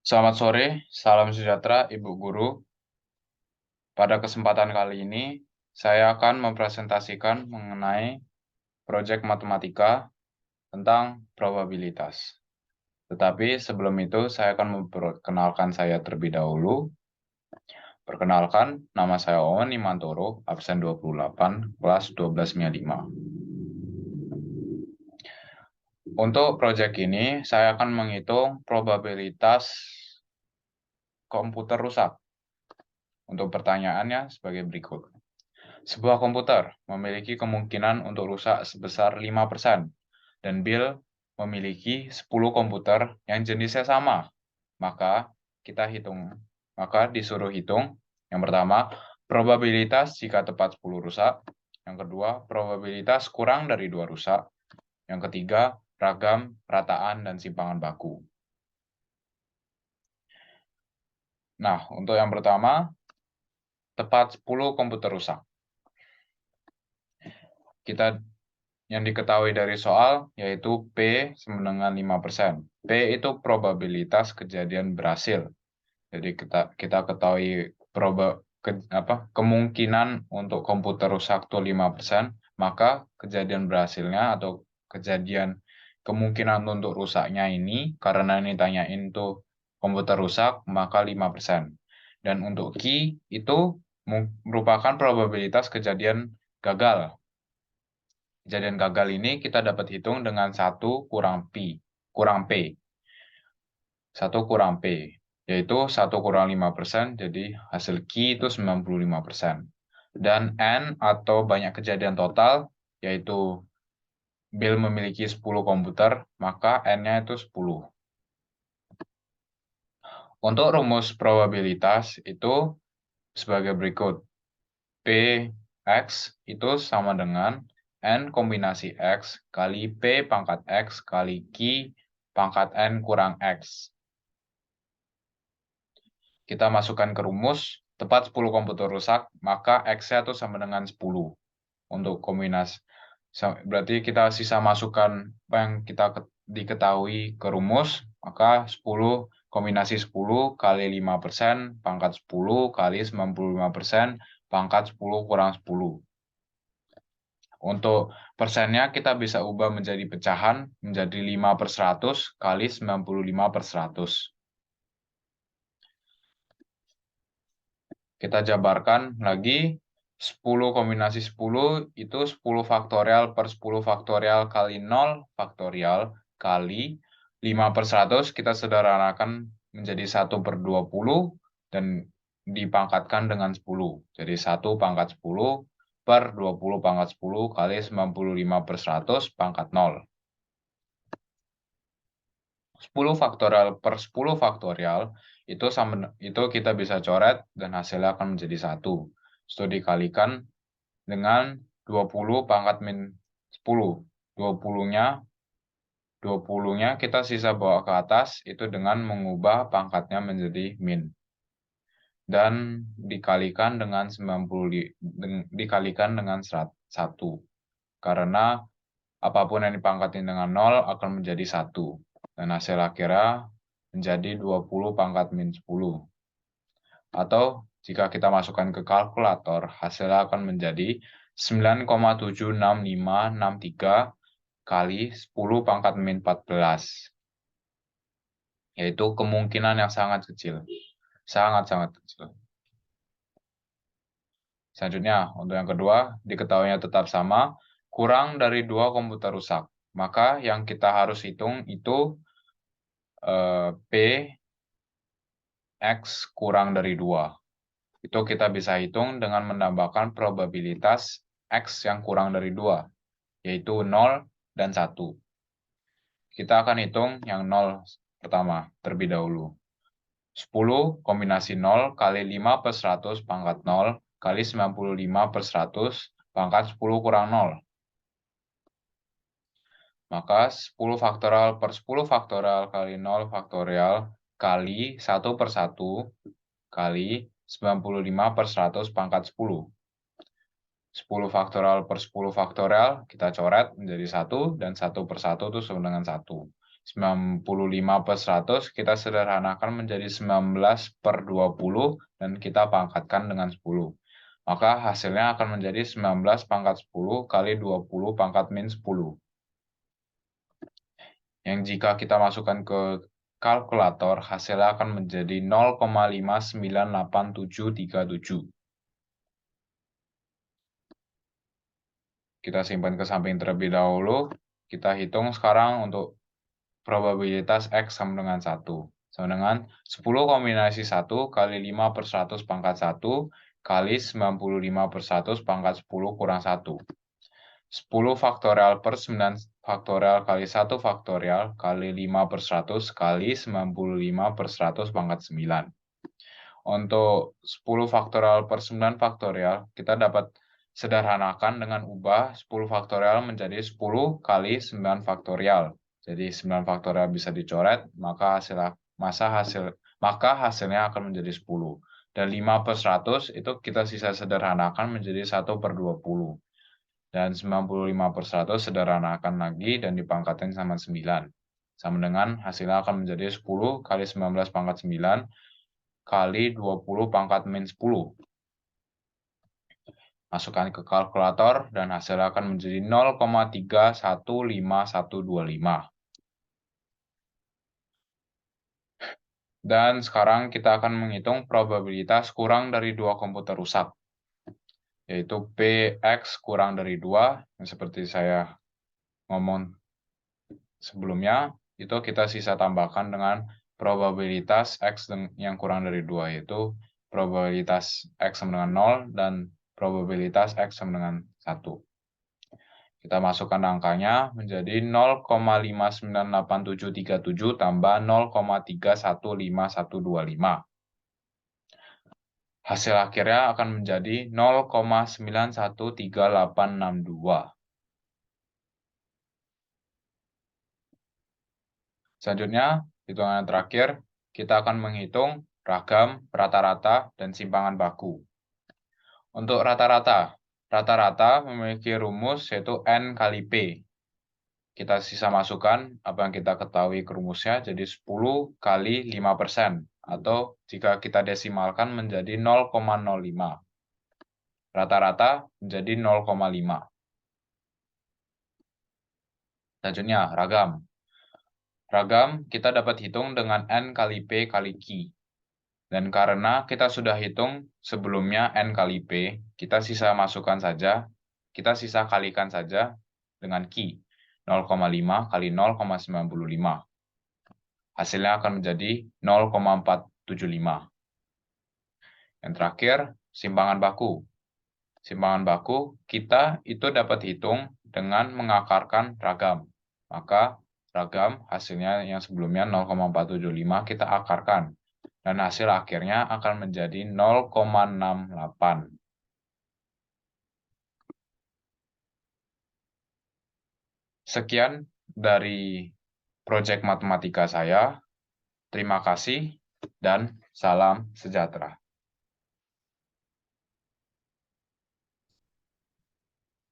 Selamat sore, salam sejahtera Ibu Guru. Pada kesempatan kali ini, saya akan mempresentasikan mengenai proyek matematika tentang probabilitas. Tetapi sebelum itu, saya akan memperkenalkan saya terlebih dahulu. Perkenalkan, nama saya Owen Imantoro, absen 28, kelas 12-5. Untuk proyek ini, saya akan menghitung probabilitas komputer rusak. Untuk pertanyaannya sebagai berikut. Sebuah komputer memiliki kemungkinan untuk rusak sebesar 5%, dan Bill memiliki 10 komputer yang jenisnya sama. Maka disuruh hitung. Yang pertama, probabilitas jika tepat 10 rusak. Yang kedua, probabilitas kurang dari 2 rusak. Yang ketiga, ragam, rataan, dan simpangan baku. Nah, untuk yang pertama, tepat 10 komputer rusak. Yang diketahui dari soal yaitu P sama dengan 5%. P itu probabilitas kejadian berhasil. Jadi kita ketahui kemungkinan untuk komputer rusak itu 5%, maka kejadian berhasilnya atau kemungkinan untuk rusaknya ini, karena ini tanyain tuh komputer rusak, maka 5%. Dan untuk Q itu merupakan probabilitas kejadian gagal. Kejadian gagal ini kita dapat hitung dengan 1 kurang P. 1 kurang P, yaitu 1 kurang 5%, jadi hasil Q itu 95%. Dan N atau banyak kejadian total, yaitu Bill memiliki 10 komputer, maka N-nya itu 10. Untuk rumus probabilitas itu sebagai berikut. Px itu sama dengan N kombinasi X kali P pangkat X kali Q pangkat N kurang X. Kita masukkan ke rumus, tepat 10 komputer rusak, maka X-nya itu sama dengan 10. Untuk kombinasi, berarti kita sisa masukkan apa yang kita diketahui ke rumus, maka 10 kombinasi 10 kali 5% pangkat 10 kali 95% pangkat 10 kurang 10. Untuk persennya kita bisa ubah menjadi pecahan menjadi 5/100 kali 95/100. Kita jabarkan lagi, 10 kombinasi 10 itu 10 faktorial per 10 faktorial kali 0 faktorial kali 5/100 kita sederhanakan menjadi 1/20 dan dipangkatkan dengan 10. Jadi 1 pangkat 10 per 20 pangkat 10 kali 95/100 pangkat 0. 10 faktorial per 10 faktorial itu kita bisa coret dan hasilnya akan menjadi 1. Itu dikalikan dengan 20 pangkat min 10. 20-nya kita sisa bawa ke atas itu dengan mengubah pangkatnya menjadi min. Dan dikalikan dengan 1. Karena apapun yang dipangkatin dengan 0 akan menjadi 1. Dan hasil akhirnya menjadi 20 pangkat min 10. Atau jika kita masukkan ke kalkulator, hasilnya akan menjadi 9,76563 kali 10 pangkat min 14. Yaitu kemungkinan yang sangat kecil. Sangat-sangat kecil. Selanjutnya, untuk yang kedua, diketahuinya tetap sama, kurang dari 2 komputer rusak. Maka yang kita harus hitung itu P X kurang dari 2. Itu kita bisa hitung dengan menambahkan probabilitas X yang kurang dari 2, yaitu 0 dan 1. Kita akan hitung yang 0 pertama, terlebih dahulu. 10 kombinasi 0 kali 5/100 pangkat 0 kali 95/100 pangkat 10 kurang 0. Maka 10 faktorial per 10 faktorial kali 0 faktorial kali 1/1 kali 95/100 pangkat 10. 10 faktorial per 10 faktorial kita coret menjadi 1 dan 1/1 itu sama dengan 1. 95/100 kita sederhanakan menjadi 19/20 dan kita pangkatkan dengan 10. Maka hasilnya akan menjadi 19 pangkat 10 kali 20 pangkat min 10. Yang jika kita masukkan ke kalkulator, hasilnya akan menjadi 0,598737. Kita simpan ke samping terlebih dahulu. Kita hitung sekarang untuk probabilitas X sama dengan 1. Sama dengan 10 kombinasi 1 kali 5/100 pangkat 1 kali 95/100 pangkat 10 kurang 1. 10 faktorial per 9 faktorial kali 1 faktorial kali 5/100 kali 95/100 pangkat 9. Untuk 10 faktorial per 9 faktorial, kita dapat sederhanakan dengan ubah 10 faktorial menjadi 10 kali 9 faktorial. Jadi 9 faktorial bisa dicoret, maka hasilnya akan menjadi 10. Dan 5/100 itu kita sisa sederhanakan menjadi 1/20. Dan 95/100 sederhanakan lagi dan dipangkatkan sama 9. Sama dengan hasilnya akan menjadi 10 kali 19 pangkat 9 kali 20 pangkat min 10. Masukkan ke kalkulator dan hasilnya akan menjadi 0,315125. Dan sekarang kita akan menghitung probabilitas kurang dari 2 komputer rusak, yaitu PX kurang dari 2, yang seperti saya ngomong sebelumnya, itu kita sisa tambahkan dengan probabilitas X yang kurang dari 2, yaitu probabilitas X sama dengan 0 dan probabilitas X sama dengan 1. Kita masukkan angkanya menjadi 0,598737 tambah 0,315125. Hasil akhirnya akan menjadi 0,913862. Selanjutnya, hitungan terakhir, kita akan menghitung ragam, rata-rata, dan simpangan baku. Untuk rata-rata memiliki rumus yaitu N kali P. Kita sisa masukkan apa yang kita ketahui ke rumusnya, jadi 10 kali 5%, atau jika kita desimalkan menjadi 0,05. Rata-rata menjadi 0,5. Selanjutnya, ragam. Ragam kita dapat hitung dengan N kali P kali Q. Dan karena kita sudah hitung sebelumnya N kali P, kita sisa kalikan saja dengan Q. 0,5 kali 0,95. Hasilnya akan menjadi 0,475. Yang terakhir, simpangan baku. Simpangan baku kita itu dapat hitung dengan mengakarkan ragam. Maka ragam hasilnya yang sebelumnya 0,475 kita akarkan. Dan hasil akhirnya akan menjadi 0,68. Sekian dari proyek matematika saya. Terima kasih dan salam sejahtera.